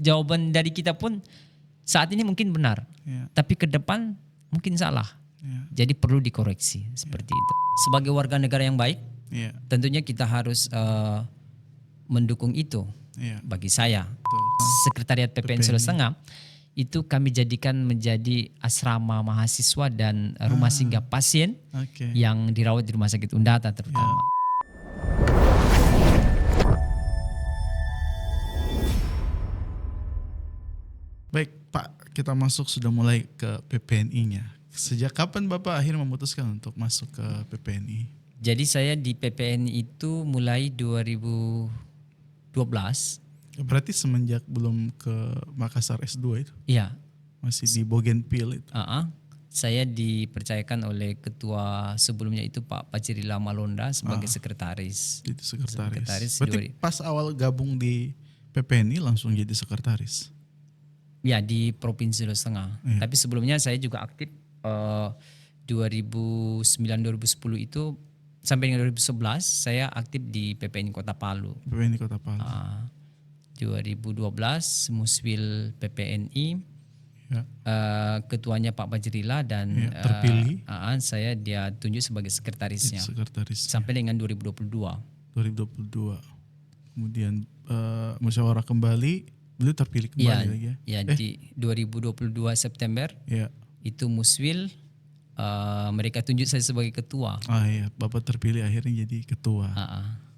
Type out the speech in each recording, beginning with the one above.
jawaban dari kita pun saat ini mungkin benar, tapi ke depan mungkin salah. Jadi perlu dikoreksi seperti itu. Sebagai warga negara yang baik, tentunya kita harus mendukung itu. Bagi saya, Sekretariat PPN Sulawesi Tengah itu kami jadikan menjadi asrama mahasiswa dan rumah singgah pasien yang dirawat di Rumah Sakit Undata terutama. Baik Pak, kita masuk sudah mulai ke PPNI-nya. Sejak kapan Bapak akhirnya memutuskan untuk masuk ke PPNI? Jadi saya di PPNI itu mulai 2012. Berarti semenjak belum ke Makassar S2 itu? Iya. Masih di Bougainville itu? Saya dipercayakan oleh ketua sebelumnya itu Pak Pacirila Malonda sebagai sekretaris. Itu sekretaris. Berarti pas awal gabung di PPNI langsung jadi sekretaris? Ya, di Provinsi Sulawesi Tengah. Tapi sebelumnya saya juga aktif 2009-2010 itu sampai dengan 2011 saya aktif di PPNI Kota Palu. PPNI Kota Palu. 2012 Muswil PPNI, ketuanya Pak Pacirila dan terpilih. Saya dia tunjuk sebagai sekretarisnya. Sampai dengan 2022. Kemudian musyawarah kembali, beliau terpilih kembali lagi ya? Ya, di 2022 September itu Muswil mereka tunjuk saya sebagai ketua. Bapak terpilih akhirnya jadi ketua.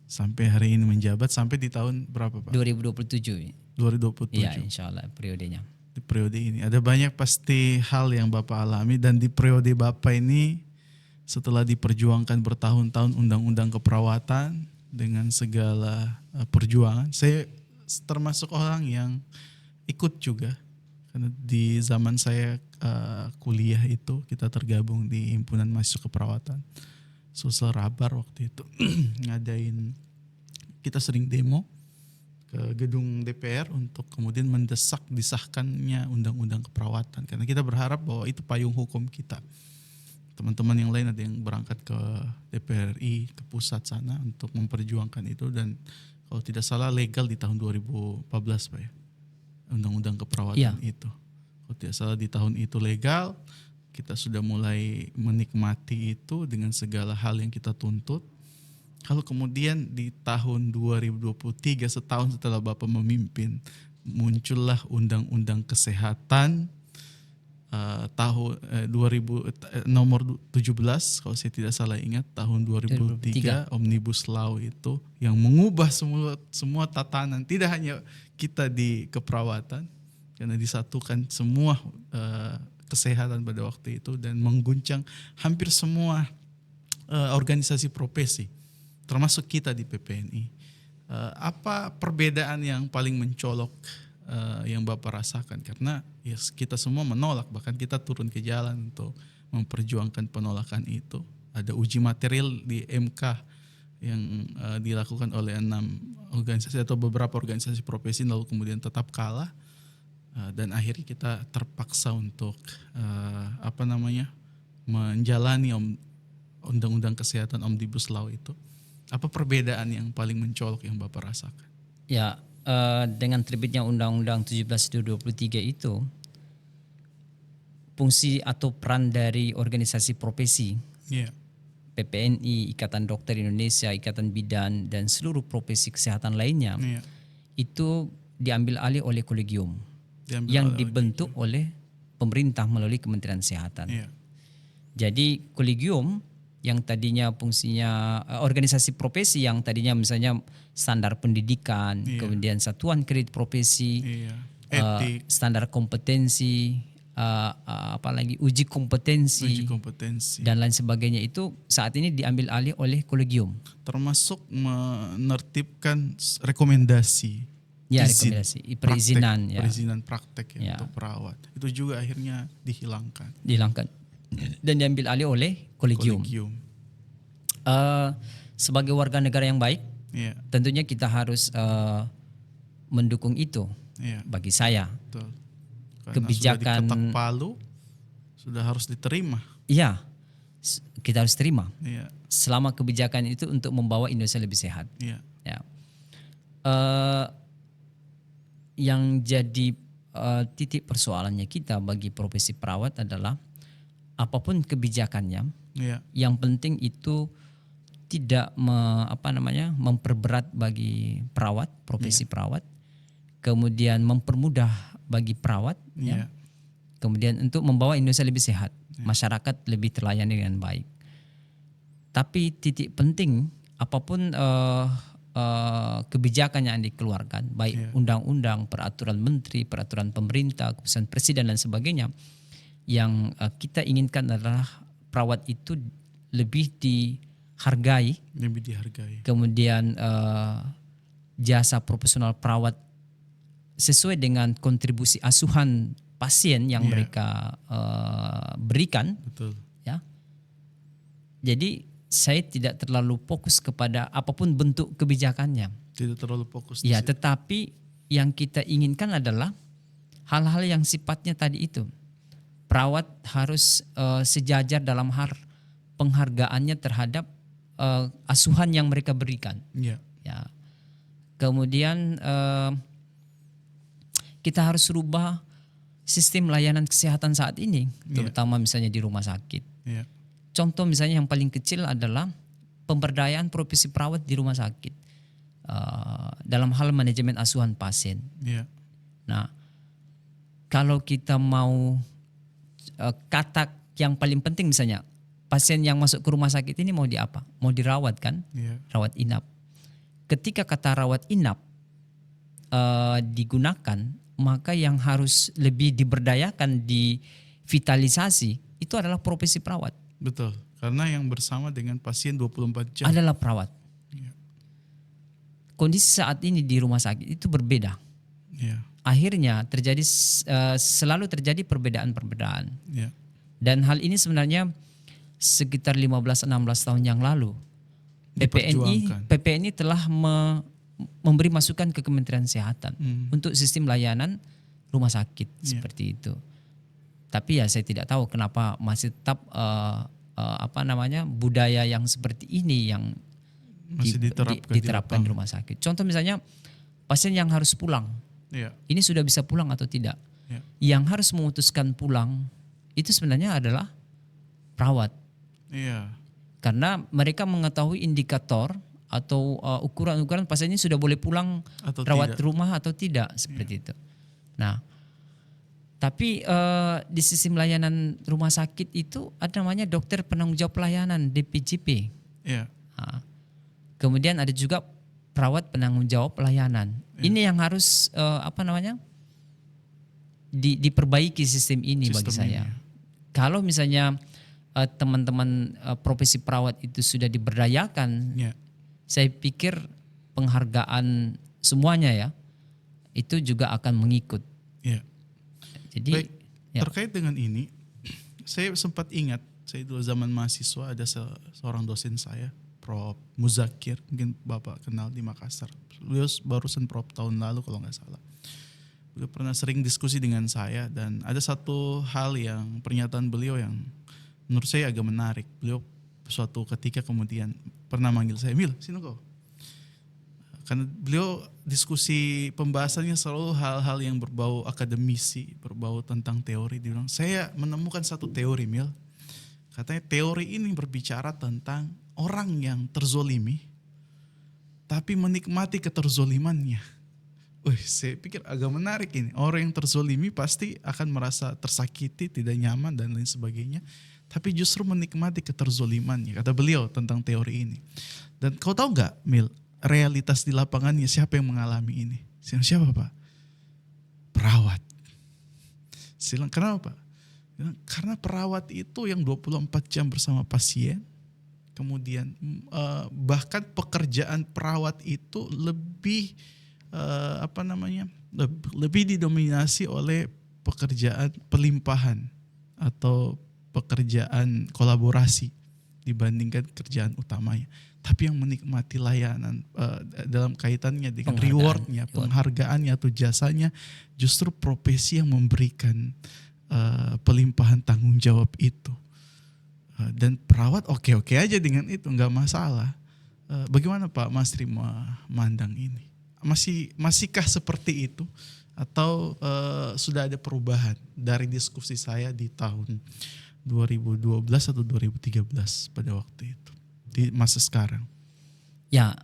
Sampai hari ini menjabat sampai di tahun berapa Pak? 2027. 2027. Iya, insya Allah periodenya. Di periode ini ada banyak pasti hal yang Bapak alami, dan di periode Bapak ini setelah diperjuangkan bertahun-tahun undang-undang keperawatan dengan segala perjuangan, saya termasuk orang yang ikut juga. Karena di zaman saya kuliah itu kita tergabung di himpunan mahasiswa keperawatan Sulsel Rabar waktu itu. Ngadain, kita sering demo ke gedung DPR untuk kemudian mendesak disahkannya undang-undang keperawatan, karena kita berharap bahwa itu payung hukum kita. Teman-teman yang lain ada yang berangkat ke DPR RI, ke pusat sana untuk memperjuangkan itu, dan kalau tidak salah legal di tahun 2014 Pak ya, undang-undang keperawatan itu. Kalau tidak salah di tahun itu legal, kita sudah mulai menikmati itu dengan segala hal yang kita tuntut. Kalau kemudian di tahun 2023, setahun setelah Bapak memimpin, muncullah Undang-Undang Kesehatan nomor 17 kalau saya tidak salah ingat, tahun 2003 Omnibus Law itu yang mengubah semua tatanan, tidak hanya kita di keperawatan, karena disatukan semua kesehatan pada waktu itu, dan mengguncang hampir semua organisasi profesi termasuk kita di PPNI. Apa perbedaan yang paling mencolok yang Bapak rasakan? Karena kita semua menolak, bahkan kita turun ke jalan untuk memperjuangkan penolakan itu. Ada uji material di MK yang dilakukan oleh 6 organisasi atau beberapa organisasi profesi, lalu kemudian tetap kalah, dan akhirnya kita terpaksa untuk menjalani undang-undang kesehatan Omnibus Law itu. Apa perbedaan yang paling mencolok yang Bapak rasakan? Ya, dengan terbitnya Undang-Undang 17/2023 itu, fungsi atau peran dari organisasi profesi, PPNI, Ikatan Dokter Indonesia, Ikatan Bidan, dan seluruh profesi kesehatan lainnya, itu diambil alih oleh kolegium yang dibentuk oleh pemerintah melalui Kementerian Kesehatan. Jadi kolegium yang tadinya fungsinya organisasi profesi yang tadinya misalnya standar pendidikan, kemudian satuan kredit profesi, standar kompetensi, apalagi uji kompetensi dan lain sebagainya, itu saat ini diambil alih oleh kolegium. Termasuk menertibkan rekomendasi. Rekomendasi perizinan, perizinan praktek untuk perawat. Itu juga akhirnya dihilangkan dan diambil alih oleh kolegium. Sebagai warga negara yang baik, tentunya kita harus mendukung itu. Bagi saya, kebijakan sudah diketok palu, sudah harus diterima. Iya, kita harus terima. Selama kebijakan itu untuk membawa Indonesia lebih sehat. yang jadi titik persoalannya kita bagi profesi perawat adalah apapun kebijakannya, yang penting itu tidak memperberat bagi perawat, profesi perawat, kemudian mempermudah bagi perawat, ya. Kemudian untuk membawa Indonesia lebih sehat, masyarakat lebih terlayani dengan baik. Tapi titik penting apapun kebijakan yang dikeluarkan, baik undang-undang, peraturan menteri, peraturan pemerintah, keputusan presiden dan sebagainya, yang kita inginkan adalah perawat itu lebih dihargai, kemudian jasa profesional perawat sesuai dengan kontribusi asuhan pasien yang mereka berikan. Betul. Ya. Jadi saya tidak terlalu fokus kepada apapun bentuk kebijakannya. Tidak terlalu fokus. Ya, tetapi yang kita inginkan adalah hal-hal yang sifatnya tadi itu. Perawat harus sejajar dalam hal penghargaannya terhadap asuhan yang mereka berikan. Ya. Kemudian kita harus rubah sistem layanan kesehatan saat ini, terutama misalnya di rumah sakit. Contoh misalnya yang paling kecil adalah pemberdayaan profesi perawat di rumah sakit dalam hal manajemen asuhan pasien. Nah, kalau kita mau kata yang paling penting misalnya pasien yang masuk ke rumah sakit ini mau di apa? Mau dirawat kan? Rawat inap. Ketika kata rawat inap digunakan, maka yang harus lebih diberdayakan, divitalisasi itu adalah profesi perawat. Betul, karena yang bersama dengan pasien 24 jam adalah perawat. Kondisi saat ini di rumah sakit itu berbeda. Akhirnya selalu terjadi perbedaan-perbedaan. Dan hal ini sebenarnya sekitar 15-16 tahun yang lalu PPNI telah memberi masukan ke Kementerian Kesehatan untuk sistem layanan rumah sakit seperti itu. Tapi ya saya tidak tahu kenapa masih tetap budaya yang seperti ini yang masih diterapkan di rumah sakit. Contoh misalnya pasien yang harus pulang, ini sudah bisa pulang atau tidak? Yang harus memutuskan pulang itu sebenarnya adalah perawat. Karena mereka mengetahui indikator atau ukuran-ukuran pasien ini sudah boleh pulang atau rawat rumah atau tidak, seperti itu. Nah, tapi di sistem layanan rumah sakit itu ada namanya dokter penanggung jawab pelayanan DPJP. Nah, kemudian ada juga perawat penanggung jawab pelayanan. Ini yang harus diperbaiki sistem ini bagi saya. Kalau misalnya teman-teman profesi perawat itu sudah diberdayakan, saya pikir penghargaan semuanya ya itu juga akan mengikut. Jadi baik, terkait dengan ini, saya sempat ingat, saya dulu zaman mahasiswa ada seorang dosen saya, Prof. Muzakir, mungkin Bapak kenal di Makassar. Beliau barusan Prof tahun lalu kalau nggak salah. Beliau pernah sering diskusi dengan saya dan ada satu hal yang pernyataan beliau yang menurut saya agak menarik. Beliau suatu ketika kemudian pernah manggil saya, "Mil, sini kau." Karena beliau diskusi pembahasannya selalu hal-hal yang berbau akademisi, berbau tentang teori. Dia bilang, "Saya menemukan satu teori, Mil." Katanya teori ini berbicara tentang orang yang terzolimi, tapi menikmati keterzolimannya. Saya pikir agak menarik ini. Orang yang terzolimi pasti akan merasa tersakiti, tidak nyaman dan lain sebagainya. Tapi justru menikmati keterzolimannya, kata beliau tentang teori ini. Dan kau tahu gak, Mil, realitas di lapangannya siapa yang mengalami ini? Siapa Pak? Perawat. Silang, kenapa Pak? Karena perawat itu yang 24 jam bersama pasien. Kemudian bahkan pekerjaan perawat itu lebih lebih didominasi oleh pekerjaan pelimpahan atau pekerjaan kolaborasi dibandingkan kerjaan utamanya. Tapi yang menikmati layanan dalam kaitannya dengan rewardnya, penghargaannya atau jasanya, justru profesi yang memberikan pelimpahan tanggung jawab itu. Dan perawat oke-oke aja dengan itu, nggak masalah. Bagaimana Pak Masri memandang ini? Masihkah seperti itu? atau sudah ada perubahan dari diskusi saya di tahun 2012 atau 2013 pada waktu itu di masa sekarang? Ya,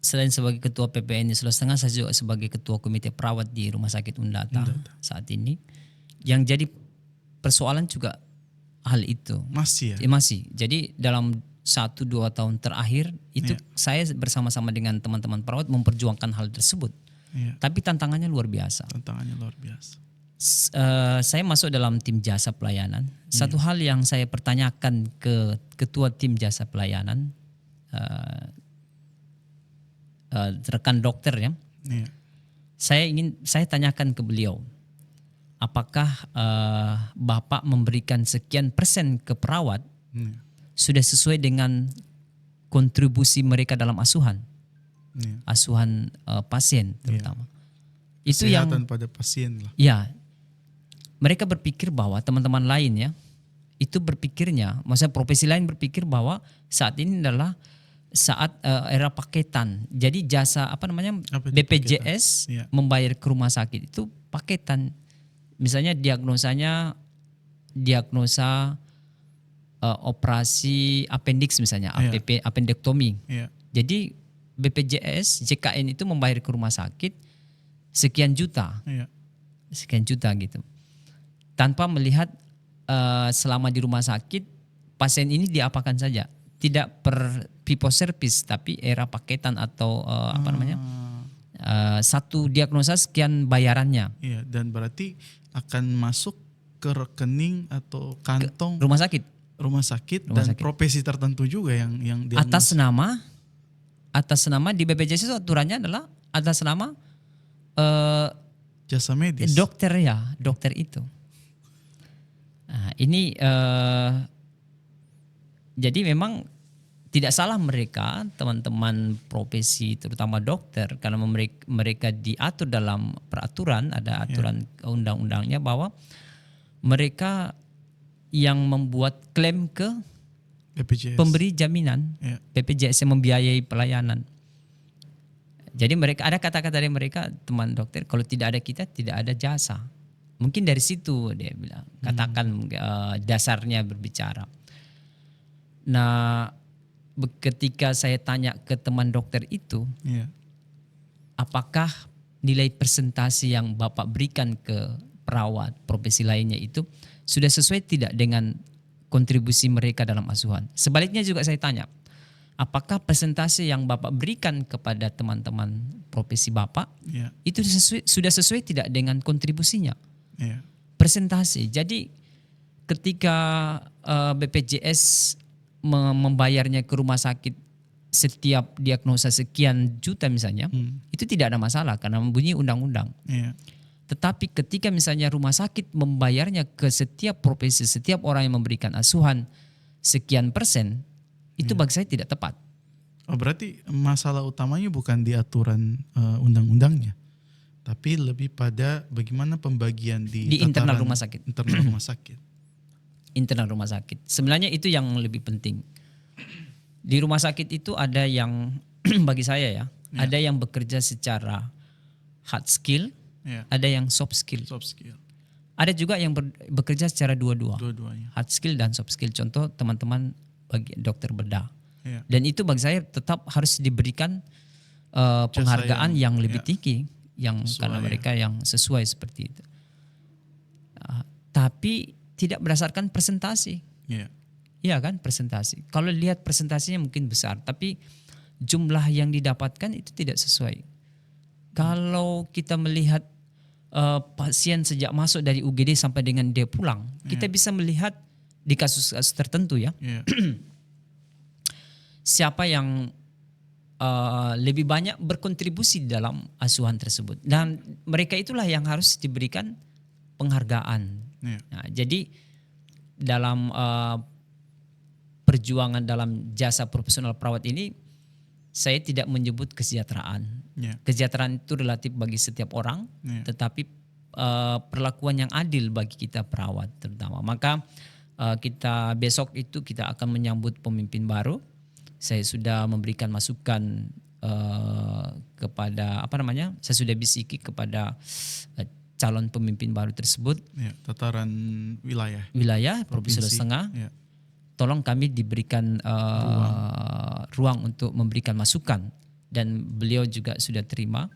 selain sebagai ketua PPNI Sulawesi, saya juga sebagai ketua komite perawat di Rumah Sakit Undata saat ini. Yang jadi persoalan juga hal itu. Masih ya? Masih. Jadi dalam 1-2 tahun terakhir itu saya bersama-sama dengan teman-teman perawat memperjuangkan hal tersebut. Tapi tantangannya luar biasa. Saya masuk dalam tim jasa pelayanan. Satu hal yang saya pertanyakan ke ketua tim jasa pelayanan, rekan dokter ya. Saya tanyakan ke beliau, apakah Bapak memberikan sekian persen ke perawat sudah sesuai dengan kontribusi mereka dalam asuhan pasien terutama. Itu kesehatan pada pasien lah. Ya, mereka berpikir bahwa teman-teman lain ya itu berpikirnya, maksudnya profesi lain berpikir bahwa saat ini adalah saat era paketan. Jadi jasa BPJS membayar ke rumah sakit itu paketan. Misalnya diagnosa operasi appendix misalnya, appendektomi. Jadi BPJS JKN itu membayar ke rumah sakit sekian juta gitu, tanpa melihat selama di rumah sakit pasien ini diapakan saja, tidak per fee for service tapi era paketan atau satu diagnosa sekian bayarannya. Dan berarti akan masuk ke rekening atau kantong rumah sakit dan profesi tertentu juga yang atas nama di BPJS itu aturannya adalah atas nama jasa medis dokter itu. Nah, ini jadi memang tidak salah mereka, teman-teman profesi terutama dokter, karena mereka diatur dalam peraturan, ada aturan undang-undangnya bahwa mereka yang membuat klaim ke BPJS. Pemberi jaminan BPJS yang membiayai pelayanan. Jadi mereka ada kata-kata dari mereka, teman dokter, kalau tidak ada kita tidak ada jasa. Mungkin dari situ dia bilang, katakan dasarnya berbicara. Nah, ketika saya tanya ke teman dokter itu, apakah nilai presentasi yang Bapak berikan ke perawat profesi lainnya itu sudah sesuai tidak dengan kontribusi mereka dalam asuhan? Sebaliknya juga saya tanya, apakah presentasi yang Bapak berikan kepada teman-teman profesi Bapak itu sudah sesuai tidak dengan kontribusinya? Presentasi. Jadi ketika BPJS membayarnya ke rumah sakit setiap diagnosa sekian juta misalnya, itu tidak ada masalah karena membunyi undang-undang. Tetapi ketika misalnya rumah sakit membayarnya ke setiap profesi, setiap orang yang memberikan asuhan sekian persen, itu bagi saya tidak tepat. Berarti masalah utamanya bukan di aturan undang-undangnya, tapi lebih pada bagaimana pembagian di internal rumah sakit. Internal rumah sakit. Sebenarnya itu yang lebih penting. Di rumah sakit itu ada yang bagi saya ada yang bekerja secara hard skill, ada yang soft skill. Ada juga yang bekerja secara dua-duanya. Hard skill dan soft skill. Contoh teman-teman bagi dokter bedah. Dan itu bagi saya tetap harus diberikan penghargaan yang lebih tinggi, yang karena mereka yang sesuai seperti itu. Tapi tidak berdasarkan presentasi. Iya kan, presentasi. Kalau lihat presentasinya mungkin besar, tapi jumlah yang didapatkan itu tidak sesuai. Kalau kita melihat pasien sejak masuk dari UGD sampai dengan dia pulang, kita bisa melihat di kasus-kasus tertentu siapa yang lebih banyak berkontribusi dalam asuhan tersebut, dan mereka itulah yang harus diberikan penghargaan. Nah, jadi dalam perjuangan dalam jasa profesional perawat ini, saya tidak menyebut kesejahteraan. Kesejahteraan itu relatif bagi setiap orang, tetapi perlakuan yang adil bagi kita perawat terutama. Maka kita besok itu kita akan menyambut pemimpin baru. Saya sudah memberikan masukan kepada saya sudah bisiki kepada calon pemimpin baru tersebut. Ya, tataran wilayah Provinsi Sulawesi Tengah. Ya. Tolong kami diberikan ruang untuk memberikan masukan, dan beliau juga sudah terima.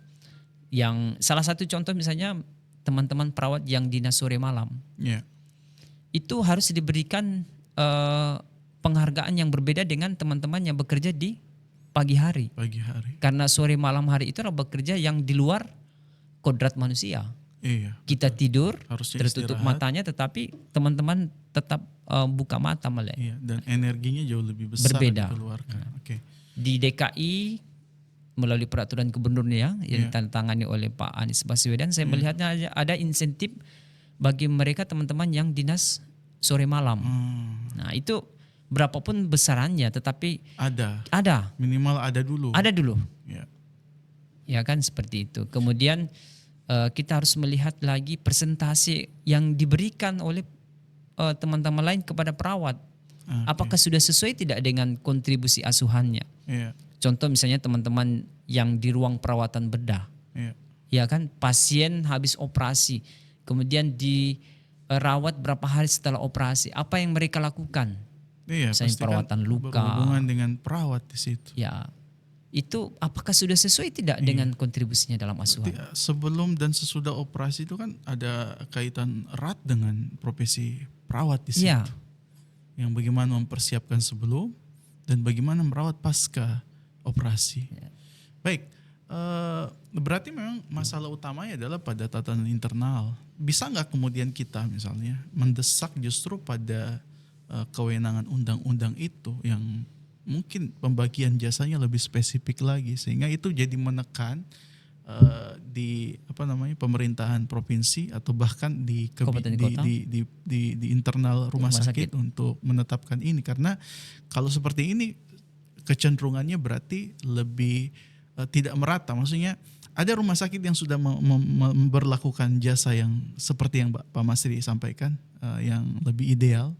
Yang salah satu contoh misalnya teman-teman perawat yang dinas sore malam, itu harus diberikan penghargaan yang berbeda dengan teman-teman yang bekerja di pagi hari. Karena sore malam hari itu adalah bekerja yang di luar kodrat manusia. Iya, kita tidur harusnya tertutup matanya, tetapi teman-teman tetap buka mata melek. Iya, dan energinya jauh lebih besar berbeda. Dikeluarkan. Di DKI melalui peraturan gubernurnya yang ditandatangani oleh Pak Anies Baswedan, saya melihatnya ada insentif bagi mereka teman-teman yang dinas sore malam. Nah, itu berapapun besarannya, tetapi ada. Minimal ada dulu. Ya kan, seperti itu. Kemudian kita harus melihat lagi persentase yang diberikan oleh teman-teman lain kepada perawat. Apakah sudah sesuai tidak dengan kontribusi asuhannya? Contoh misalnya teman-teman yang di ruang perawatan bedah. Ya kan, pasien habis operasi, kemudian dirawat berapa hari setelah operasi. Apa yang mereka lakukan? Misalnya perawatan luka. Berhubungan dengan perawat di situ. Ya. Itu apakah sudah sesuai tidak dengan kontribusinya dalam asuhan? Sebelum dan sesudah operasi itu kan ada kaitan erat dengan profesi perawat di situ. Yang bagaimana mempersiapkan sebelum dan bagaimana merawat pasca operasi. Baik, berarti memang masalah utamanya adalah pada tatanan internal. Bisa nggak kemudian kita misalnya mendesak justru pada kewenangan undang-undang itu yang mungkin pembagian jasanya lebih spesifik lagi, sehingga itu jadi menekan di pemerintahan provinsi atau bahkan di internal rumah sakit untuk menetapkan ini. Karena kalau seperti ini kecenderungannya berarti lebih tidak merata. Maksudnya ada rumah sakit yang sudah memberlakukan jasa yang seperti yang Pak Masri sampaikan, yang lebih ideal,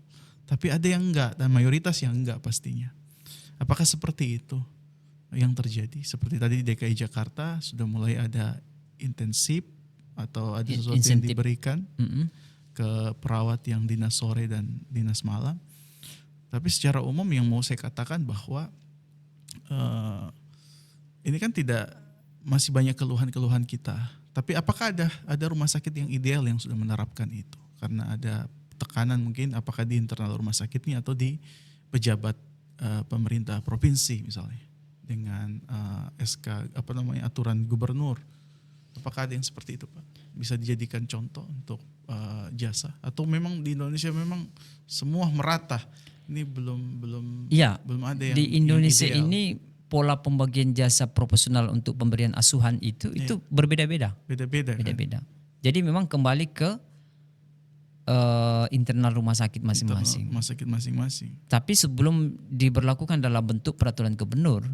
tapi ada yang enggak, dan mayoritas yang enggak pastinya. Apakah seperti itu yang terjadi? Seperti tadi di DKI Jakarta sudah mulai ada intensif atau ada sesuatu yang diberikan ke perawat yang dinas sore dan dinas malam. Tapi secara umum yang mau saya katakan bahwa ini kan masih banyak keluhan-keluhan kita. Tapi apakah ada rumah sakit yang ideal yang sudah menerapkan itu? Karena ada tekanan mungkin apakah di internal rumah sakitnya atau di pejabat pemerintah provinsi misalnya dengan SK aturan gubernur. Apakah ada yang seperti itu, Pak? Bisa dijadikan contoh untuk jasa atau memang di Indonesia memang semua merata? Ini belum ada yang di Indonesia yang ini pola pembagian jasa proporsional untuk pemberian asuhan itu berbeda-beda. Beda-beda. Jadi memang kembali ke internal rumah sakit masing-masing. Tapi sebelum diberlakukan dalam bentuk peraturan gubernur,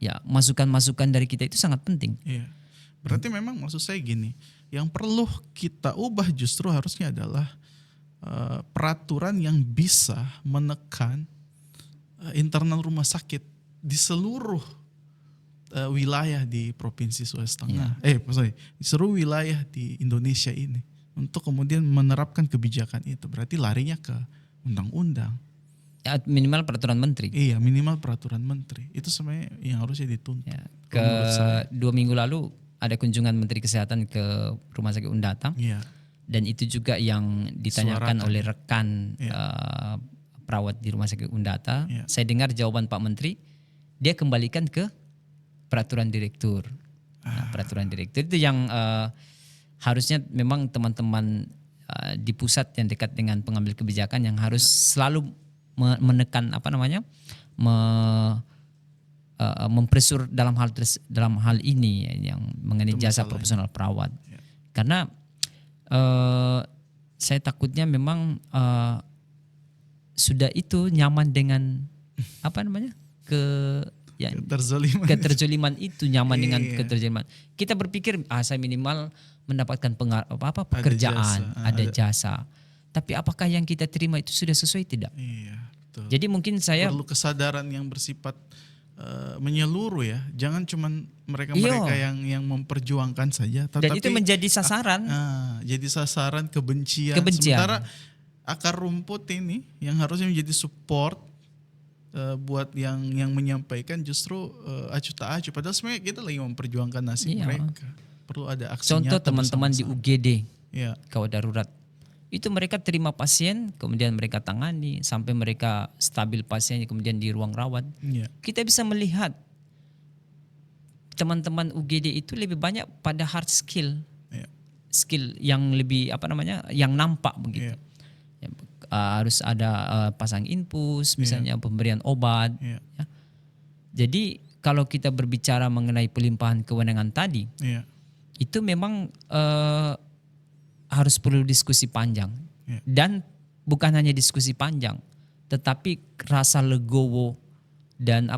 ya masukan-masukan dari kita itu sangat penting. Berarti memang maksud saya gini, yang perlu kita ubah justru harusnya adalah peraturan yang bisa menekan internal rumah sakit di seluruh wilayah di Provinsi Sulawesi Tengah. Di seluruh wilayah di Indonesia ini. Untuk kemudian menerapkan kebijakan itu, berarti larinya ke undang-undang. Ya, minimal peraturan menteri. Iya, minimal peraturan menteri. Itu sebenarnya yang harusnya dituntut. Ya, 2 minggu lalu ada kunjungan Menteri Kesehatan ke Rumah Sakit Undata. Dan itu juga yang ditanyakan oleh rekan perawat di Rumah Sakit Undata. Saya dengar jawaban Pak Menteri, dia kembalikan ke peraturan direktur. Nah, peraturan direktur itu yang harusnya memang teman-teman di pusat yang dekat dengan pengambil kebijakan yang harus selalu menekan mempresur dalam hal ini yang mengenai jasa profesional perawat. Karena saya takutnya memang sudah itu nyaman dengan keterzoliman itu nyaman dengan keterzoliman. Kita berpikir saya minimal mendapatkan pekerjaan, ada jasa. Tapi apakah yang kita terima itu sudah sesuai tidak? Betul. Jadi mungkin saya perlu kesadaran yang bersifat menyeluruh ya. Jangan cuman mereka-mereka yang memperjuangkan saja, dan itu menjadi sasaran. Jadi sasaran kebencian. Sementara akar rumput ini yang harusnya menjadi support buat yang menyampaikan justru acuh tak acuh. Padahal sebenarnya kita lagi memperjuangkan nasib mereka. Perlu ada aksi Contoh nyata teman-teman di UGD, gawat darurat. Itu mereka terima pasien, kemudian mereka tangani sampai mereka stabil pasiennya, kemudian di ruang rawat. Kita bisa melihat teman-teman UGD itu lebih banyak pada hard skill, skill yang lebih yang nampak begitu. Harus ada pasang infus, misalnya pemberian obat. Jadi kalau kita berbicara mengenai pelimpahan kewenangan tadi, itu memang harus perlu diskusi panjang. Dan bukan hanya diskusi panjang, tetapi rasa legowo dan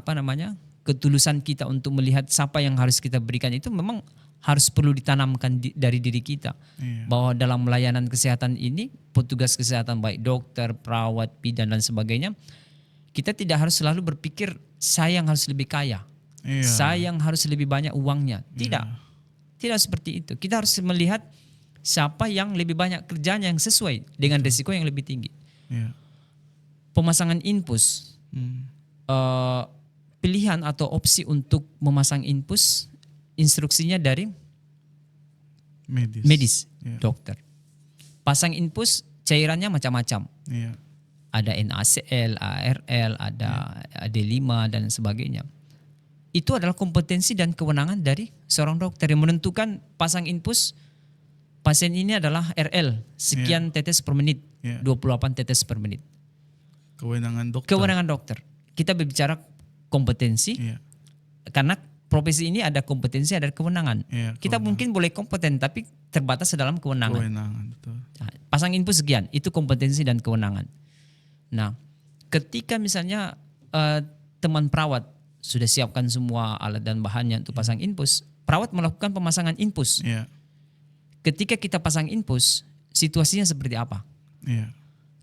ketulusan kita untuk melihat siapa yang harus kita berikan itu memang harus perlu ditanamkan dari diri kita. Bahwa dalam melayanan kesehatan ini, petugas kesehatan baik dokter, perawat, bidan dan sebagainya, kita tidak harus selalu berpikir saya yang harus lebih kaya, saya yang harus lebih banyak uangnya. Tidak seperti itu. Kita harus melihat siapa yang lebih banyak kerjanya yang sesuai dengan risiko yang lebih tinggi. Pemasangan infus, pilihan atau opsi untuk memasang infus, instruksinya dari medis, dokter. Pasang infus cairannya macam-macam. Ada NaCl, ARL, ada AD5 dan sebagainya. Itu adalah kompetensi dan kewenangan dari seorang dokter yang menentukan pasang infus. Pasien ini adalah RL, sekian tetes per menit, 28 tetes per menit. Kewenangan dokter. Kita berbicara kompetensi, karena profesi ini ada kompetensi, ada kewenangan. Kita mungkin boleh kompeten, tapi terbatas dalam kewenangan. Betul. Nah, pasang infus sekian, itu kompetensi dan kewenangan. Nah, ketika misalnya teman perawat sudah siapkan semua alat dan bahannya untuk pasang infus, perawat melakukan pemasangan infus. Ketika kita pasang infus, situasinya seperti apa?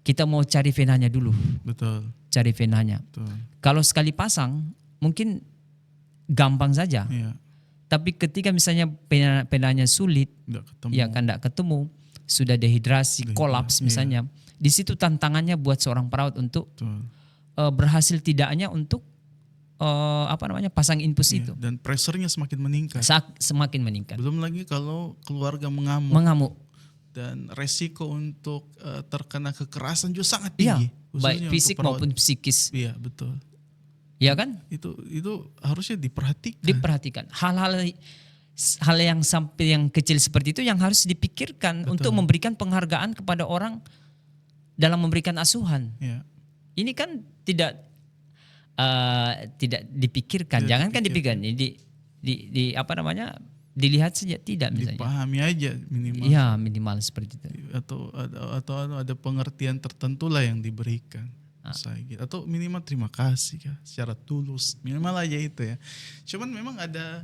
Kita mau cari venanya dulu. Betul. Cari venanya. Kalau sekali pasang, mungkin gampang saja. Tapi ketika misalnya venanya sulit, tidak ketemu, sudah dehidrasi, kolaps misalnya, di situ tantangannya buat seorang perawat untuk berhasil tidaknya untuk pasang infus itu. Dan pressure-nya semakin meningkat. Semakin meningkat. Belum lagi kalau keluarga mengamuk. Dan resiko untuk terkena kekerasan juga sangat tinggi. Baik fisik maupun psikis. Iya, betul. Iya kan? Itu harusnya diperhatikan. Diperhatikan. Hal yang sampai yang kecil seperti itu yang harus dipikirkan untuk memberikan penghargaan kepada orang dalam memberikan asuhan. Ini kan tidak dipikirkan, jangankan dipikirkan, dilihat saja tidak misalnya. Dipahami aja minimal. Iya, minimal seperti itu. Atau ada pengertian tertentu lah yang diberikan. Atau minimal terima kasih secara tulus, minimal aja itu ya. Cuman memang ada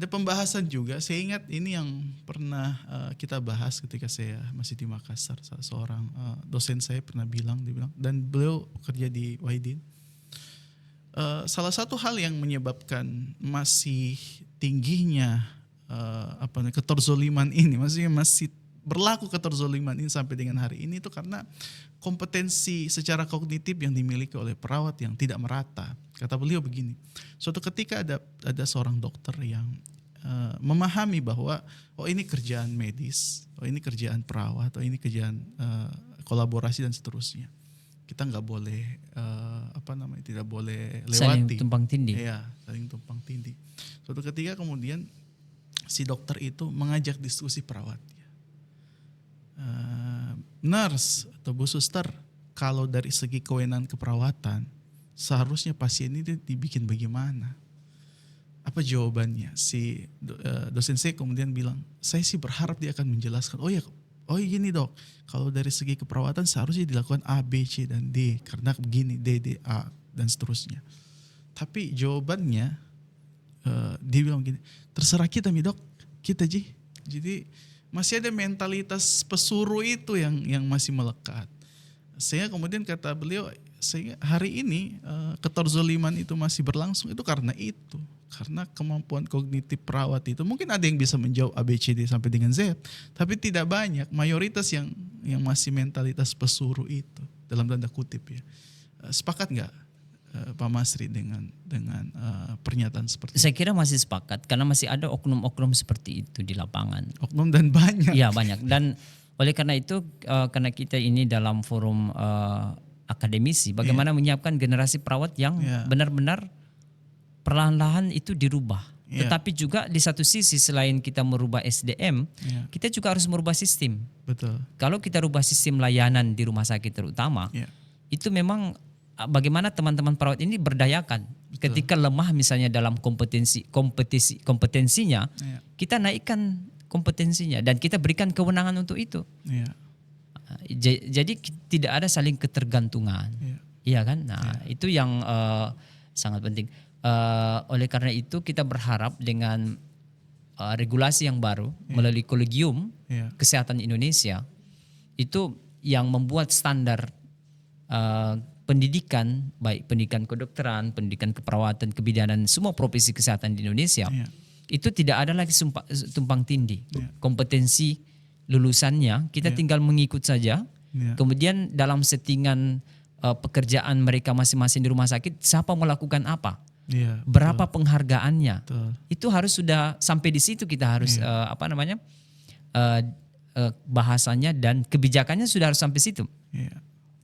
pembahasan juga. Saya ingat ini yang pernah kita bahas ketika saya masih di Makassar. Seorang dosen saya pernah bilang, dan beliau kerja di Wahidin. Salah satu hal yang menyebabkan masih tingginya keterzoliman ini, masih berlaku keterzoliman ini sampai dengan hari ini, itu karena kompetensi secara kognitif yang dimiliki oleh perawat yang tidak merata. Kata beliau begini, suatu ketika ada seorang dokter yang memahami bahwa ini kerjaan medis, ini kerjaan perawat, ini kerjaan kolaborasi dan seterusnya. Kita nggak boleh tidak boleh lewati. Saling tumpang tindih. Iya, saling tumpang tindih. Suatu ketika kemudian si dokter itu mengajak diskusi perawat. Nurse atau Bu Suster, kalau dari segi kewenangan keperawatan, seharusnya pasien ini dibikin bagaimana? Apa jawabannya? Si dosen saya kemudian bilang, saya sih berharap dia akan menjelaskan. Oh gini dok, kalau dari segi keperawatan seharusnya dilakukan A, B, C, dan D. Karena begini, D, A, dan seterusnya. Tapi jawabannya, dia bilang gini, terserah kita nih dok, kita Ji. Jadi masih ada mentalitas pesuruh itu yang masih melekat. Saya kemudian kata beliau, sehingga hari ini ketorzoliman itu masih berlangsung itu karena kemampuan kognitif perawat itu mungkin ada yang bisa menjawab ABCD sampai dengan Z, tapi tidak banyak, mayoritas yang masih mentalitas pesuruh itu dalam tanda kutip ya. Sepakat nggak Pak Masri dengan pernyataan seperti itu? Saya kira masih sepakat karena masih ada oknum-oknum seperti itu di lapangan. Oknum dan banyak. Iya banyak, dan oleh karena itu karena kita ini dalam forum akademisi, bagaimana menyiapkan generasi perawat yang benar-benar perlahan-lahan itu dirubah. Tetapi juga di satu sisi selain kita merubah SDM, kita juga harus merubah sistem. Betul. Kalau kita rubah sistem layanan di rumah sakit terutama, itu memang bagaimana teman-teman perawat ini berdayakan. Ketika lemah misalnya dalam kompetensinya, kita naikkan kompetensinya dan kita berikan kewenangan untuk itu. Jadi tidak ada saling ketergantungan, iya kan? Nah itu yang sangat penting. Oleh karena itu kita berharap dengan regulasi yang baru melalui Kolegium Kesehatan Indonesia itu yang membuat standar pendidikan, baik pendidikan kedokteran, pendidikan keperawatan, kebidanan, semua profesi kesehatan di Indonesia itu tidak ada lagi tumpang tindih. Kompetensi lulusannya kita tinggal mengikut saja. Kemudian dalam settingan pekerjaan mereka masing-masing di rumah sakit, siapa melakukan apa, berapa penghargaannya, itu harus sudah sampai di situ. Kita harus bahasanya dan kebijakannya sudah harus sampai situ.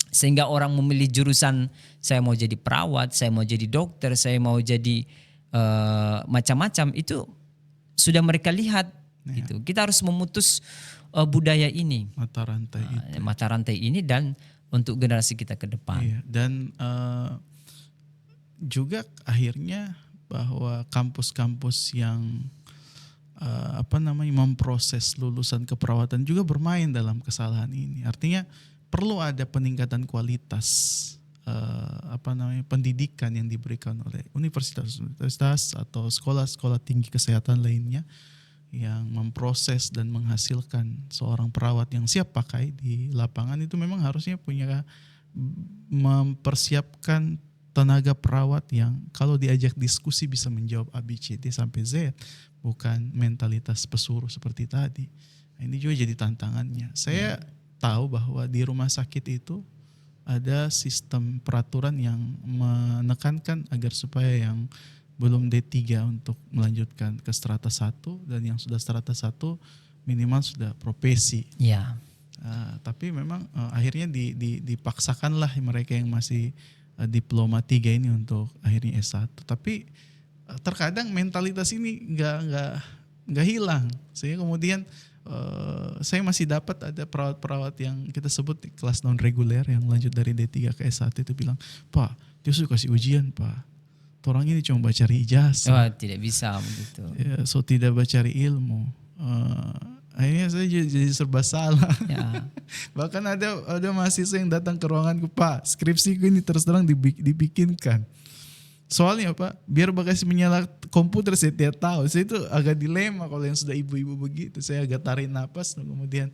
Sehingga orang memilih jurusan, saya mau jadi perawat, saya mau jadi dokter, saya mau jadi macam-macam, itu sudah mereka lihat. Gitu. Kita harus memutus budaya ini, mata rantai ini dan untuk generasi kita ke depan. Dan juga akhirnya bahwa kampus-kampus yang memproses lulusan keperawatan juga bermain dalam kesalahan ini. Artinya perlu ada peningkatan kualitas pendidikan yang diberikan oleh universitas atau sekolah-sekolah tinggi kesehatan lainnya yang memproses dan menghasilkan seorang perawat yang siap pakai di lapangan. Itu memang harusnya mempersiapkan tenaga perawat yang kalau diajak diskusi bisa menjawab ABCD sampai Z, bukan mentalitas pesuruh seperti tadi. Nah, ini juga jadi tantangannya. Saya tahu bahwa di rumah sakit itu ada sistem peraturan yang menekankan agar supaya yang belum D3 untuk melanjutkan ke strata 1 dan yang sudah strata 1 minimal sudah profesi. Tapi memang akhirnya dipaksakanlah mereka yang masih diploma 3 ini untuk akhirnya S1. Tapi terkadang mentalitas ini nggak hilang. Sehingga kemudian saya masih dapat ada perawat-perawat yang kita sebut di kelas non reguler yang lanjut dari D3 ke S1 itu bilang, "Pak, dia sudah kasih ujian, Pak. Orang ini cuma baca ijazah." Tidak bisa begitu. So tidak baca ilmu. Akhirnya saya jadi serba salah. Bahkan ada mahasiswa yang datang ke ruanganku, "Pak, skripsiku ini terus terang dibikinkan. Soalnya Pak, biar bakasi menyala komputer saya tidak tahu." Saya itu agak dilema kalau yang sudah ibu-ibu begitu. Saya agak tarik napas, kemudian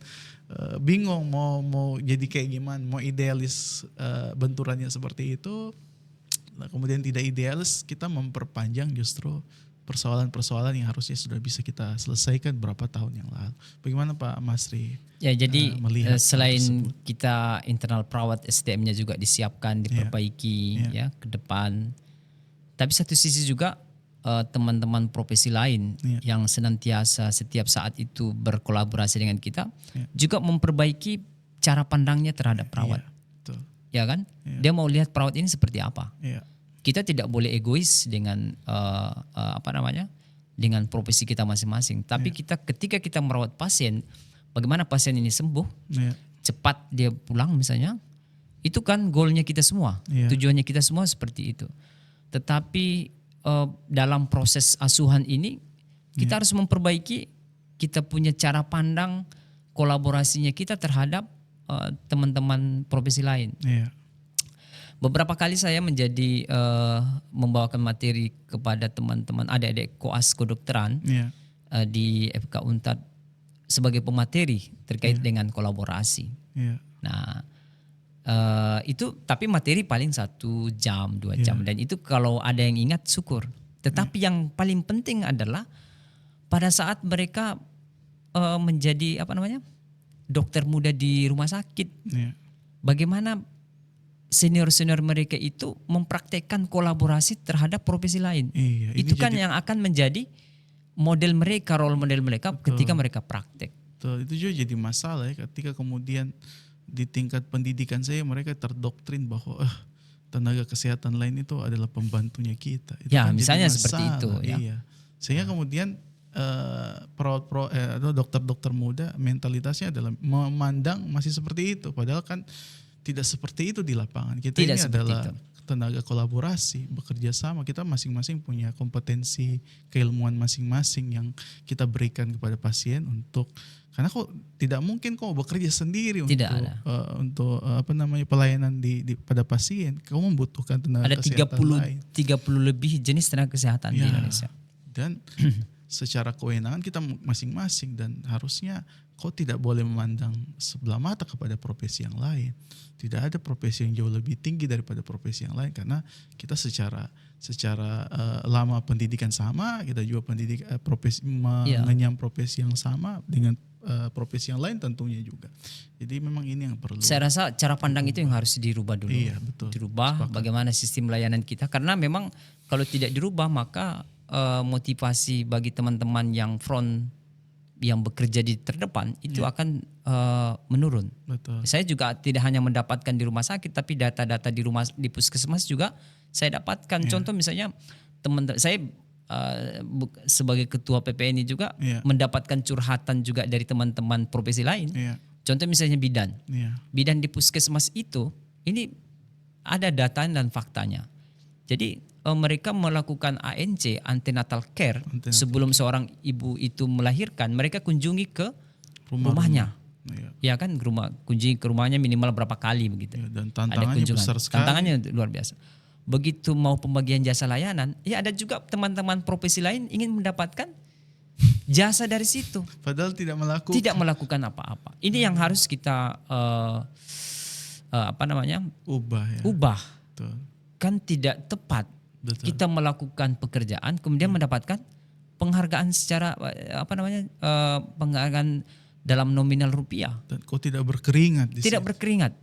bingung mau jadi kayak gimana, mau idealis benturannya seperti itu. Nah, kemudian tidak idealis, kita memperpanjang justru persoalan-persoalan yang harusnya sudah bisa kita selesaikan berapa tahun yang lalu. Bagaimana Pak Masri? Jadi selain kita internal perawat, SDM-nya juga disiapkan, diperbaiki ke depan. Tapi satu sisi juga teman-teman profesi lain yang senantiasa setiap saat itu berkolaborasi dengan kita juga memperbaiki cara pandangnya terhadap perawat. Ya kan? Dia mau lihat perawat ini seperti apa. Kita tidak boleh egois dengan dengan profesi kita masing-masing. Tapi ketika kita merawat pasien, bagaimana pasien ini sembuh, cepat dia pulang misalnya, itu kan goalnya kita semua, tujuannya kita semua seperti itu. Tetapi dalam proses asuhan ini kita harus memperbaiki kita punya cara pandang, kolaborasinya kita terhadap teman-teman profesi lain. Beberapa kali saya membawakan materi kepada teman-teman adik-adik koas kedokteran di FK Unpad sebagai pemateri terkait dengan kolaborasi. Nah, Itu tapi materi paling 1 jam 2 jam dan itu kalau ada yang ingat syukur. Tetapi yang paling penting adalah pada saat mereka menjadi dokter muda di rumah sakit, bagaimana senior-senior mereka itu mempraktekkan kolaborasi terhadap profesi lain. Itu kan yang akan menjadi model mereka, role model mereka ketika mereka praktek. Betul, itu juga jadi masalah ya ketika kemudian di tingkat pendidikan saya mereka terdoktrin bahwa tenaga kesehatan lain itu adalah pembantunya kita. Itu Ya, kan misalnya jadi seperti itu. Ya. Iya. Sehingga kemudian atau dokter-dokter muda mentalitasnya adalah memandang masih seperti itu. Padahal kan tidak seperti itu di lapangan. Kita Tidak ini adalah itu. tenaga kolaborasi, bekerja sama. Kita masing-masing punya kompetensi, keilmuan masing-masing yang kita berikan kepada pasien karena kok tidak mungkin kok bekerja sendiri untuk pelayanan pada pasien. Kamu membutuhkan tenaga kesehatan lain. Ada 30 lebih jenis tenaga kesehatan di Indonesia. Dan secara kewenangan kita masing-masing dan harusnya kau tidak boleh memandang sebelah mata kepada profesi yang lain. Tidak ada profesi yang jauh lebih tinggi daripada profesi yang lain karena kita secara lama pendidikan sama, kita juga mengenyam profesi yang sama dengan profesi yang lain tentunya juga. Jadi memang ini yang perlu. Saya rasa cara pandang itu yang harus dirubah dulu. Iya, betul. Dirubah bagaimana sistem layanan kita karena memang kalau tidak dirubah maka motivasi bagi teman-teman yang front yang bekerja di terdepan itu akan menurun. Betul. Saya juga tidak hanya mendapatkan di rumah sakit tapi data-data di puskesmas juga saya dapatkan. Contoh misalnya teman-teman saya sebagai ketua PPNI juga mendapatkan curhatan juga dari teman-teman profesi lain. Contoh misalnya bidan. Bidan di puskesmas itu ini ada data dan faktanya. Jadi mereka melakukan ANC, antenatal care, sebelum seorang ibu itu melahirkan, mereka kunjungi ke rumahnya. Ya kan, kunjungi ke rumahnya minimal berapa kali begitu. Dan tantangannya besar sekali. Tantangannya luar biasa. Begitu mau pembagian jasa layanan, ya ada juga teman-teman profesi lain ingin mendapatkan jasa dari situ. Padahal tidak melakukan apa-apa. Ini yang harus kita ubah. Betul. Kan tidak tepat. Betul. Kita melakukan pekerjaan kemudian mendapatkan penghargaan secara penghargaan dalam nominal rupiah. Dan kau tidak berkeringat berkeringat.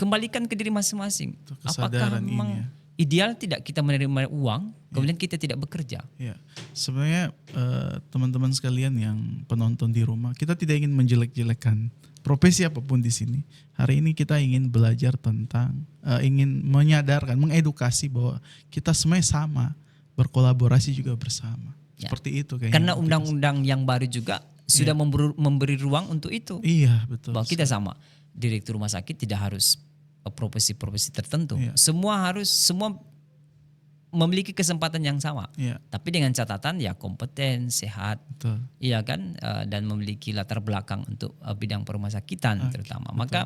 Kembalikan ke diri masing-masing. Apakah memang ideal tidak kita menerima uang kemudian kita tidak bekerja? Ya. Sebenarnya teman-teman sekalian yang penonton di rumah, kita tidak ingin menjelek-jelekan profesi apapun di sini. Hari ini kita ingin belajar tentang, ingin menyadarkan, mengedukasi bahwa kita semuanya sama, berkolaborasi juga bersama. Seperti itu kayaknya. Karena undang-undang yang baru juga sudah memberi ruang untuk itu. Iya, betul. Bahwa kita sama. Direktur rumah sakit tidak harus profesi-profesi tertentu. Semua memiliki kesempatan yang sama. Tapi dengan catatan kompeten, sehat. Betul. Iya kan, dan memiliki latar belakang untuk bidang perumahsakitan terutama. Betul. Maka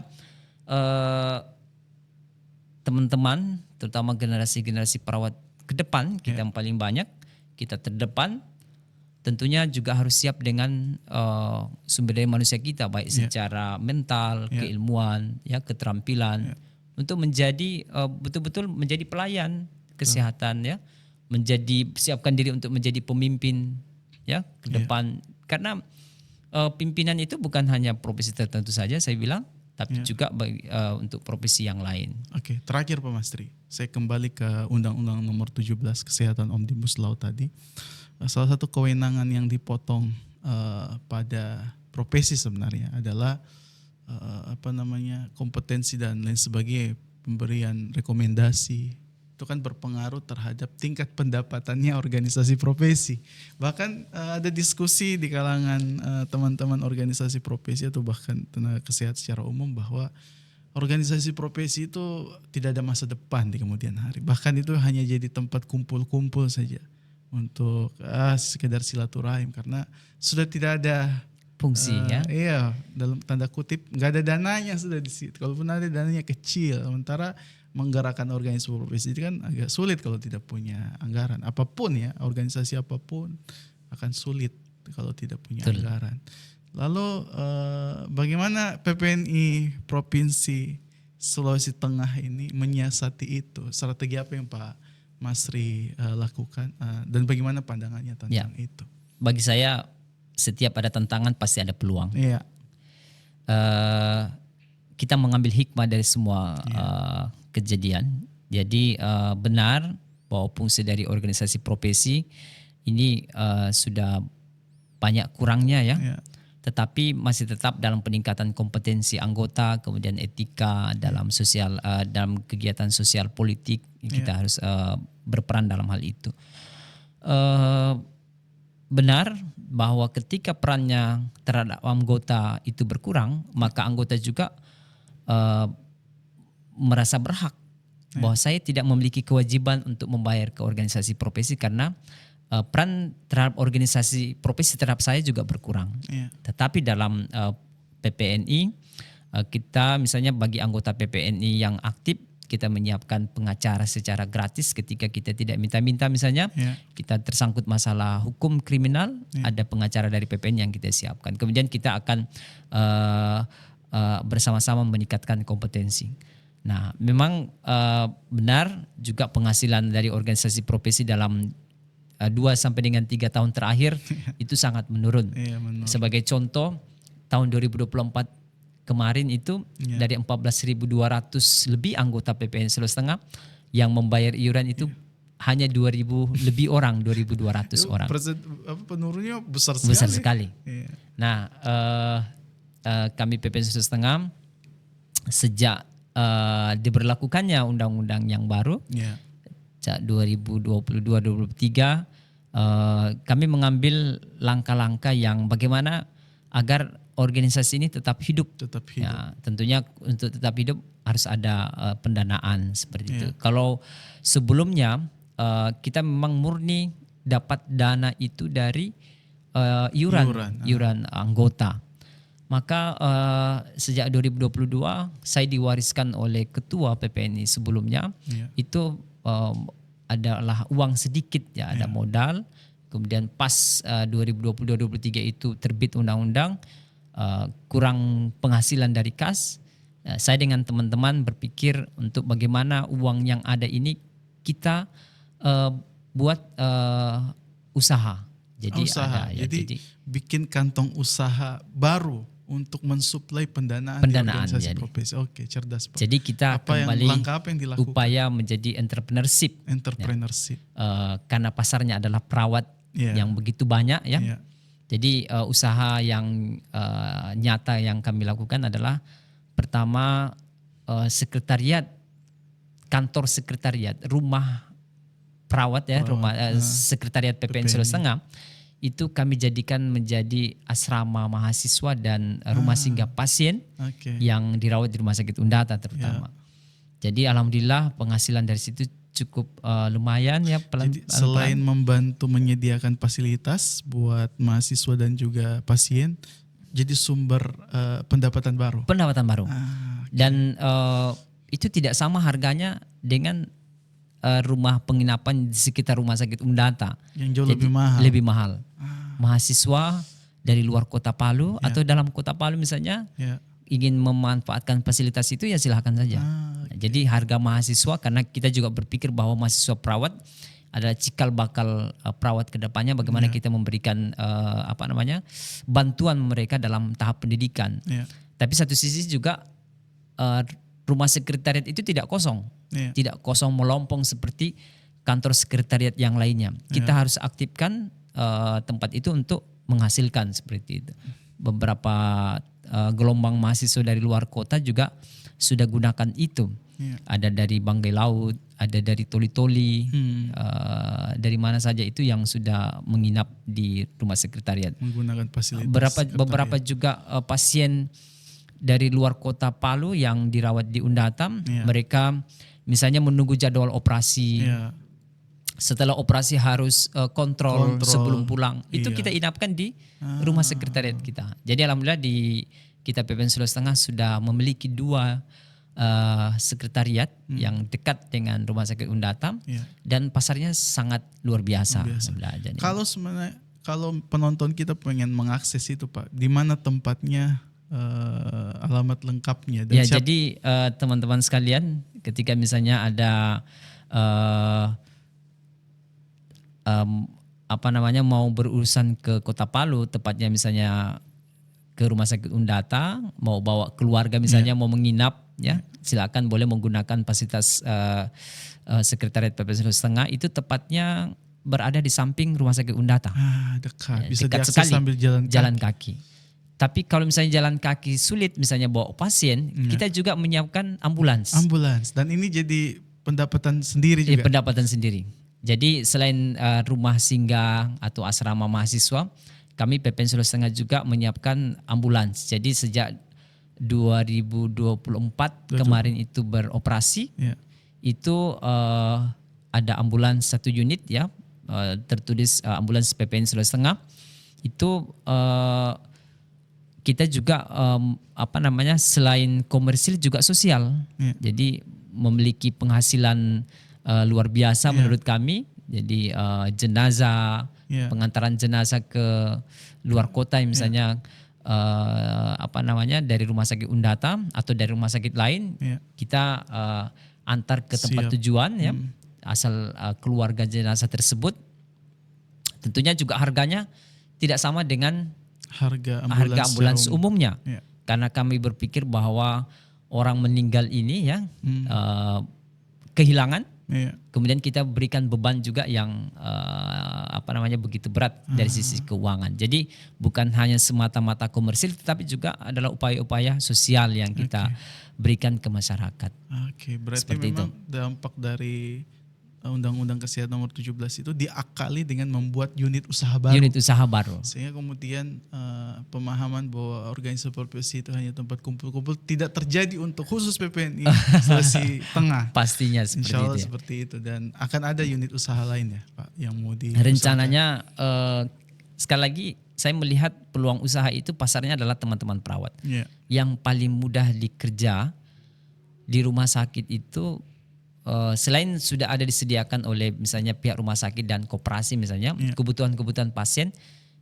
teman-teman, terutama generasi-generasi perawat ke depan, kita yang paling banyak, kita terdepan, tentunya juga harus siap dengan sumber daya manusia kita, baik secara mental, keilmuan, keterampilan, untuk menjadi betul-betul menjadi pelayan kesehatan, siapkan diri untuk menjadi pemimpin ke depan. Karena pimpinan itu bukan hanya profesi tertentu saja, saya bilang, tapi juga untuk profesi yang lain. Oke, terakhir Pak Mastri, saya kembali ke Undang-Undang Nomor 17 Kesehatan Omnibus Law tadi. Salah satu kewenangan yang dipotong pada profesi sebenarnya adalah kompetensi dan lain sebagainya, pemberian rekomendasi. Itu kan berpengaruh terhadap tingkat pendapatannya organisasi profesi. Bahkan ada diskusi di kalangan teman-teman organisasi profesi atau bahkan tenaga kesehatan secara umum bahwa organisasi profesi itu tidak ada masa depan di kemudian hari. Bahkan itu hanya jadi tempat kumpul-kumpul saja untuk sekedar silaturahim karena sudah tidak ada fungsinya. Iya, dalam tanda kutip nggak ada dananya sudah di situ. Kalaupun ada dananya kecil. Sementara menggerakkan organisasi profesi itu kan agak sulit kalau tidak punya anggaran. Apapun organisasi apapun akan sulit kalau tidak punya anggaran. Lalu bagaimana PPNI provinsi Sulawesi Tengah ini menyiasati itu? Strategi apa yang Pak Masri lakukan dan bagaimana pandangannya tentang itu? Bagi saya setiap ada tantangan pasti ada peluang. Iya. Kita mengambil hikmah dari semua kejadian. Jadi benar bahwa fungsi dari organisasi profesi ini sudah banyak kurangnya ya. Tetapi masih tetap dalam peningkatan kompetensi anggota, kemudian etika dalam sosial, dalam kegiatan sosial politik kita harus berperan dalam hal itu. Benar bahwa ketika perannya terhadap anggota itu berkurang, maka anggota juga merasa berhak bahwa saya tidak memiliki kewajiban untuk membayar ke organisasi profesi karena peran terhadap organisasi profesi terhadap saya juga berkurang. Tetapi dalam PPNI kita misalnya bagi anggota PPNI yang aktif kita menyiapkan pengacara secara gratis ketika kita tidak minta-minta misalnya kita tersangkut masalah hukum kriminal ada pengacara dari PPNI yang kita siapkan. Kemudian kita akan bersama-sama meningkatkan kompetensi. Nah, memang benar juga penghasilan dari organisasi profesi dalam 2 sampai dengan 3 tahun terakhir itu sangat menurun. Sebagai contoh, tahun 2024 kemarin itu dari 14.200 lebih anggota PPN Sulawesi Tengah yang membayar iuran itu hanya 2.000 lebih orang, 2.200 orang. Penurunnya besar sekali. Besar sekali. Nah, kami PPN Sulawesi Tengah sejak diberlakukannya undang-undang yang baru, 2022-2023 kami mengambil langkah-langkah yang bagaimana agar organisasi ini tetap hidup. Ya, tentunya untuk tetap hidup harus ada pendanaan seperti itu. Kalau sebelumnya kita memang murni dapat dana itu dari iuran anggota. Maka sejak 2022 saya diwariskan oleh ketua PPNI sebelumnya itu adalah uang sedikit ya, ada modal. Kemudian pas 2022-2023 itu terbit undang-undang kurang penghasilan dari kas. Saya dengan teman-teman berpikir untuk bagaimana uang yang ada ini kita buat usaha. Jadi jadi bikin kantong usaha baru untuk mensuplai pendanaan di organisasi profesi. Oke, cerdas Pak. Jadi kita kembali langkah apa yang dilakukan? Upaya menjadi entrepreneurship. Karena pasarnya adalah perawat yang begitu banyak ya. Jadi usaha yang nyata yang kami lakukan adalah pertama kantor sekretariat, rumah perawat ya, sekretariat PPN Sulawesi Tengah. Itu kami jadikan menjadi asrama mahasiswa dan rumah singgah pasien yang dirawat di Rumah Sakit Undata terutama. Jadi alhamdulillah penghasilan dari situ cukup lumayan ya. Jadi selain membantu menyediakan fasilitas buat mahasiswa dan juga pasien, jadi sumber pendapatan baru. Dan itu tidak sama harganya dengan rumah penginapan di sekitar Rumah Sakit Undata yang jauh lebih mahal. Mahasiswa dari luar kota Palu atau dalam kota Palu misalnya ingin memanfaatkan fasilitas itu ya silahkan saja. Jadi harga mahasiswa, karena kita juga berpikir bahwa mahasiswa perawat adalah cikal bakal perawat kedepannya, bagaimana kita memberikan bantuan mereka dalam tahap pendidikan. Tapi satu sisi juga rumah sekretariat itu tidak kosong. Tidak kosong melompong seperti kantor sekretariat yang lainnya. Kita harus aktifkan tempat itu untuk menghasilkan seperti itu. Beberapa gelombang mahasiswa dari luar kota juga sudah gunakan itu. Ada dari Banggai Laut, ada dari Toli-Toli, dari mana saja itu yang sudah menginap di rumah sekretariat. Menggunakan fasilitas. Beberapa juga pasien dari luar kota Palu yang dirawat di Undata, mereka misalnya menunggu jadwal operasi. Setelah operasi harus kontrol sebelum pulang. Itu kita inapkan di rumah sekretariat kita. Jadi alhamdulillah di kita PPN Sulawesi Tengah sudah memiliki 2 sekretariat yang dekat dengan Rumah Sakit Undata dan pasarnya sangat luar biasa. Kalau penonton kita pengen mengakses itu Pak, di mana tempatnya alamat lengkapnya. Dan ya, jadi teman-teman sekalian, ketika misalnya ada mau berurusan ke Kota Palu, tepatnya misalnya ke Rumah Sakit Undata, mau bawa keluarga misalnya mau menginap, ya silakan boleh menggunakan fasilitas Sekretariat PPN Sulawesi Tengah. Itu tepatnya berada di samping Rumah Sakit Undata. Dekat. Bisa dekat diakses sekali, sambil jalan kaki. Tapi kalau misalnya jalan kaki sulit, misalnya bawa pasien, kita juga menyiapkan ambulans. Dan ini jadi pendapatan sendiri juga. Pendapatan sendiri. Jadi selain rumah singgah atau asrama mahasiswa, kami PPN Sulawesi Tengah juga menyiapkan ambulans. Jadi sejak 2024 kemarin itu beroperasi, itu ada ambulans 1 unit ya, tertulis ambulans PPN Sulawesi Tengah. Itu kita juga selain komersil juga sosial. Jadi memiliki penghasilan luar biasa menurut kami. Jadi jenazah, pengantaran jenazah ke luar kota misalnya dari Rumah Sakit Undata atau dari rumah sakit lain, kita antar ke tempat tujuan ya, asal keluarga jenazah tersebut. Tentunya juga harganya tidak sama dengan harga ambulans umumnya. Karena kami berpikir bahwa orang meninggal ini ya kehilangan, kemudian kita berikan beban juga yang begitu berat dari sisi keuangan. Jadi bukan hanya semata-mata komersil, tetapi juga adalah upaya-upaya sosial yang kita berikan ke masyarakat. Berarti seperti memang itu. Dampak dari Undang-Undang Kesehatan Nomor 17 itu diakali dengan membuat unit usaha baru. Sehingga kemudian pemahaman bahwa organisasi profesi itu hanya tempat kumpul-kumpul tidak terjadi untuk khusus PPNI Sulawesi Tengah. Pastinya seperti Insya Allah itu. Seperti itu, dan akan ada unit usaha lain ya Pak yang mau rencananya sekali lagi saya melihat peluang usaha itu pasarnya adalah teman-teman perawat. Yang paling mudah dikerja di rumah sakit itu, selain sudah ada disediakan oleh misalnya pihak rumah sakit dan koperasi misalnya, kebutuhan-kebutuhan pasien,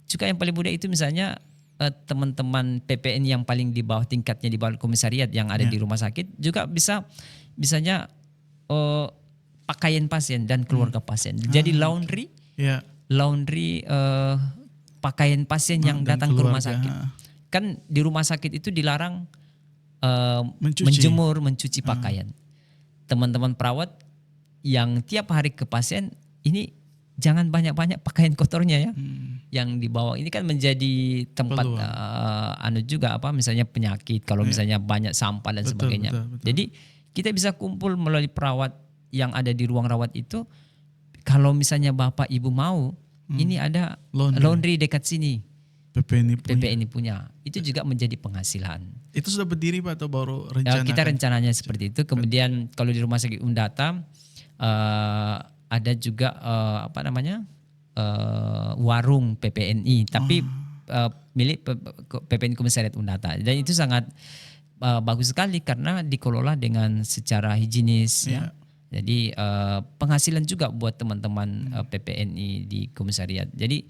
juga yang paling mudah itu misalnya teman-teman PPN yang paling di bawah tingkatnya, di bawah komisariat yang ada di rumah sakit juga bisa misalnya pakaian pasien dan keluarga pasien. Jadi laundry pakaian pasien yang datang ke rumah sakit. Kan di rumah sakit itu dilarang menjemur, mencuci pakaian. Teman-teman perawat yang tiap hari ke pasien ini jangan banyak-banyak pakaian kotornya ya, yang dibawa. Ini kan menjadi tempat juga misalnya penyakit kalau misalnya banyak sampah dan sebagainya. Betul. Jadi kita bisa kumpul melalui perawat yang ada di ruang rawat itu. Kalau misalnya bapak ibu mau, ini ada laundry dekat sini. PPNI punya. Itu juga menjadi penghasilan. Itu sudah berdiri Pak atau baru rencana? Kita rencananya seperti itu. Kemudian kalau di Rumah Sakit Undata ada juga warung PPNI, tapi milik PPNI Komisariat Undata. Dan itu sangat bagus sekali karena dikelola dengan secara higienis ya. Jadi penghasilan juga buat teman-teman PPNI di komisariat. Jadi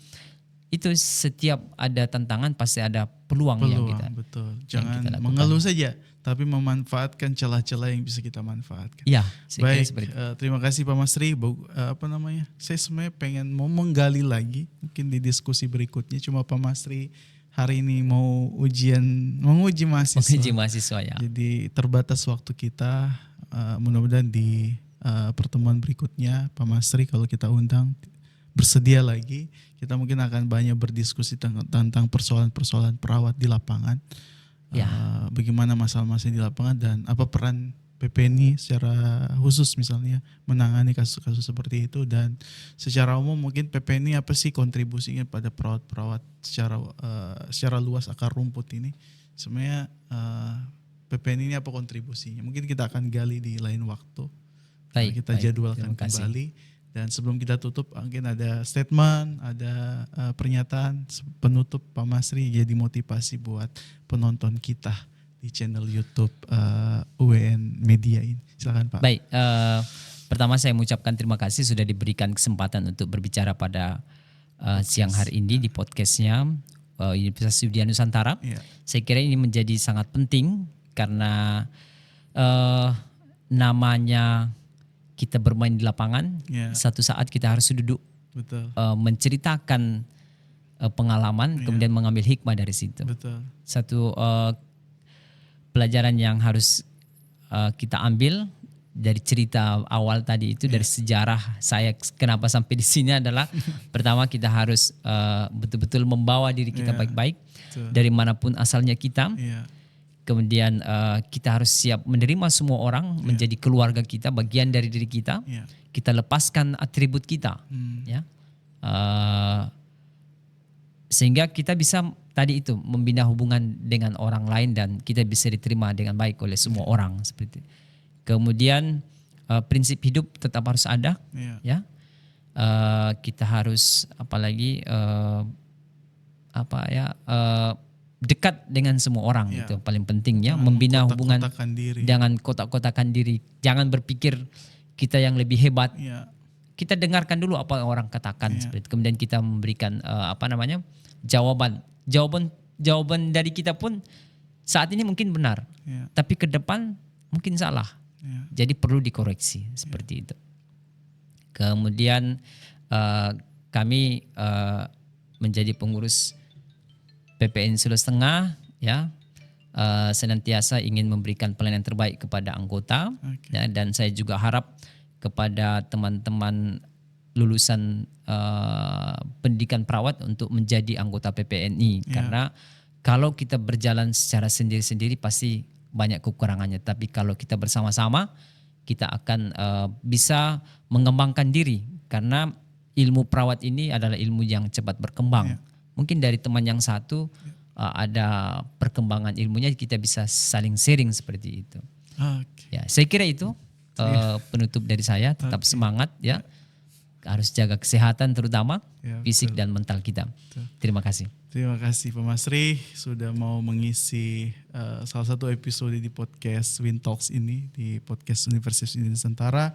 itu setiap ada tantangan pasti ada peluang yang kita. Betul. Jangan mengeluh saja, tapi memanfaatkan celah-celah yang bisa kita manfaatkan. Ya, baik. Terima kasih Pak Masri. Saya sebenarnya pengen mau menggali lagi, mungkin di diskusi berikutnya. Cuma Pak Masri hari ini mau menguji mahasiswa. Menguji mahasiswa ya. Jadi terbatas waktu kita. Mudah-mudahan di pertemuan berikutnya Pak Masri kalau kita undang bersedia lagi, kita mungkin akan banyak berdiskusi tentang persoalan-persoalan perawat di lapangan, bagaimana masalah-masalah di lapangan dan apa peran PPNI secara khusus misalnya menangani kasus-kasus seperti itu, dan secara umum mungkin PPNI apa sih kontribusinya pada perawat-perawat secara luas akar rumput ini. Sebenarnya PPNI ini apa kontribusinya? Mungkin kita akan gali di lain waktu. Kita jadwalkan kembali. Dan sebelum kita tutup, mungkin ada statement, ada pernyataan penutup Pak Masri jadi motivasi buat penonton kita di channel YouTube UWN Media ini. Silakan Pak. Baik, pertama saya mengucapkan terima kasih sudah diberikan kesempatan untuk berbicara pada siang hari ini di podcastnya Universitas Widya Nusantara. Saya kira ini menjadi sangat penting karena namanya kita bermain di lapangan, satu saat kita harus duduk menceritakan pengalaman, kemudian mengambil hikmah dari situ. Satu pelajaran yang harus kita ambil dari cerita awal tadi itu, dari sejarah saya kenapa sampai di sini adalah pertama kita harus betul-betul membawa diri kita baik-baik dari manapun asalnya kita. Kemudian kita harus siap menerima semua orang menjadi keluarga kita, bagian dari diri kita. Kita lepaskan atribut kita, ya, sehingga kita bisa tadi itu membina hubungan dengan orang lain dan kita bisa diterima dengan baik oleh semua orang seperti itu. Kemudian prinsip hidup tetap harus ada, ya. Kita harus apalagi dekat dengan semua orang, itu paling pentingnya, membina hubungan dengan kotak-kotakan diri. Jangan berpikir kita yang lebih hebat. Kita dengarkan dulu apa orang katakan seperti itu. Kemudian kita memberikan jawaban dari kita pun saat ini mungkin benar, tapi ke depan mungkin salah. Jadi perlu dikoreksi seperti itu. Kemudian kami menjadi pengurus PPN Sulawesi Tengah, ya, senantiasa ingin memberikan pelayanan terbaik kepada anggota, ya, dan saya juga harap kepada teman-teman lulusan pendidikan perawat untuk menjadi anggota PPNI, karena kalau kita berjalan secara sendiri-sendiri pasti banyak kekurangannya, tapi kalau kita bersama-sama kita akan bisa mengembangkan diri, karena ilmu perawat ini adalah ilmu yang cepat berkembang. Mungkin dari teman yang satu ada perkembangan ilmunya, kita bisa saling sharing seperti itu. Ya, saya kira itu penutup dari saya. Tetap semangat, ya. Harus jaga kesehatan terutama fisik dan mental kita. Terima kasih. Terima kasih Pak Masri sudah mau mengisi salah satu episode di podcast Win Talks ini, di podcast Universitas Widya Nusantara.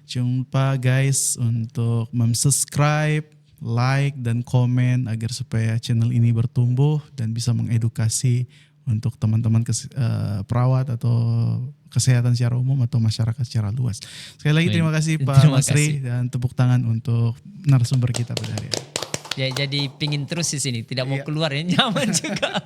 Jangan lupa guys untuk subscribe, like dan komen agar supaya channel ini bertumbuh dan bisa mengedukasi untuk teman-teman perawat atau kesehatan secara umum atau masyarakat secara luas. Sekali lagi terima kasih Pak Masri dan tepuk tangan untuk narasumber kita pada hari ini. Ya, jadi pingin terus di sini, tidak mau keluar, ya, nyaman juga.